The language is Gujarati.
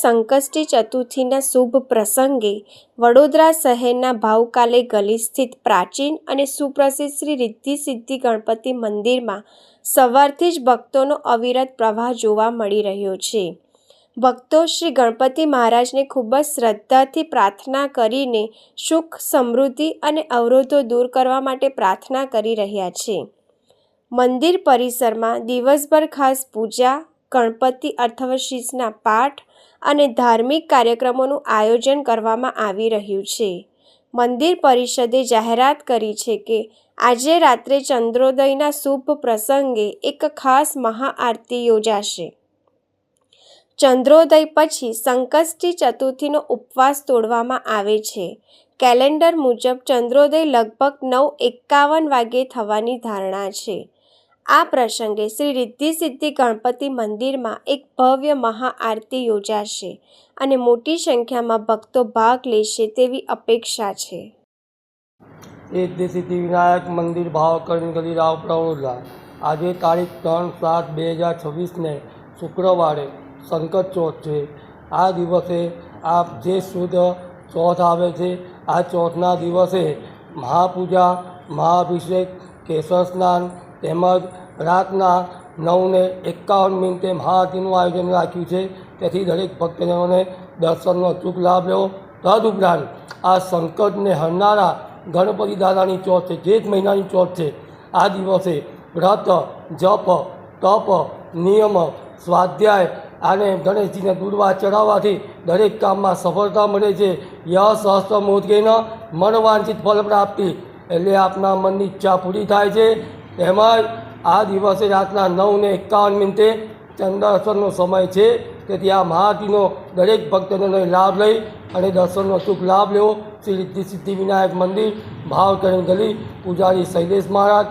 સંકષ્ટી ચતુર્થીના શુભ પ્રસંગે વડોદરા શહેરના ભાવકાલે ગલી સ્થિત પ્રાચીન અને સુપ્રસિદ્ધ શ્રી રિદ્ધિ સિદ્ધિ ગણપતિ મંદિરમાં સવારથી જ ભક્તોનો અવિરત પ્રવાહ જોવા મળી રહ્યો છે। ભક્તો શ્રી ગણપતિ મહારાજને ખૂબ જ શ્રદ્ધાથી પ્રાર્થના કરીને સુખ સમૃદ્ધિ અને અવરોધો દૂર કરવા માટે પ્રાર્થના કરી રહ્યા છે। મંદિર પરિસરમાં દિવસભર ખાસ પૂજા, ગણપતિ અષ્ટવશીના પાઠ અને ધાર્મિક કાર્યક્રમોનું આયોજન કરવામાં આવી રહ્યું છે। મંદિર પરિષદે જાહેરાત કરી છે કે આજે રાત્રે ચંદ્રોદયના શુભ પ્રસંગે એક ખાસ મહાઆરતી યોજાશે। ચંદ્રોદય પછી સંકષ્ટી ચતુર્થીનો ઉપવાસ તોડવામાં આવે છે। કેલેન્ડર મુજબ ચંદ્રોદય લગભગ 9:51 વાગ્યે થવાની ધારણા છે। આ પ્રસંગે શ્રી રિદ્ધિ સિદ્ધિ ગણપતિ મંદિરમાં એક ભવ્ય મહાઆરતી યોજાશે અને મોટી સંખ્યામાં ભક્તો ભાગ લેશે તેવી અપેક્ષા છે। રિદ્ધિ સિદ્ધિ વિનાયક મંદિર ભાવકરણ ગલી રાવપુરા વડોદરા આજે તારીખ 3/7/2026 શુક્રવારે સંકટ ચોથ છે। આ દિવસે જે શુદ્ધ ચોથ આવે છે, આ ચોથના દિવસે મહાપૂજા, મહાઅભિષેક, કેસર સ્નાન તેમજ રાતના 9:51 મહાઆરતીનું આયોજન રાખ્યું છે। તેથી દરેક ભક્તજનોને દર્શનનો અચૂક લાભ લેવો। તદુપરાંત આ સંકટને હરનારા ગણપતિ દાદાની ચોથ છે, જેઠ મહિનાની ચોથ છે। આ દિવસે વ્રત, જપ, તપ, નિયમ, સ્વાધ્યાય અને ગણેશજીને દૂર્વા ચડાવવાથી દરેક કામમાં સફળતા મળે છે। યશ સહસ્ત્ર મોદકેન મનવાંછિત ફલ પ્રાપ્તિ, એટલે આપના મનની ઈચ્છા પૂરી થાય છે। તેમજ આ દિવસે રાતના 9:51 ચંદ્રદર્શનનો સમય છે। તેથી આ મહાઆરતીનો દરેક ભક્તજનોને લાભ લઈ અને દર્શનનો અચૂક લાભ લેવો। શ્રી રિદ્ધિ સિદ્ધિ વિનાયક મંદિર, ભાવકરણ ગલી, પૂજારી શૈલેષ મહારાજ।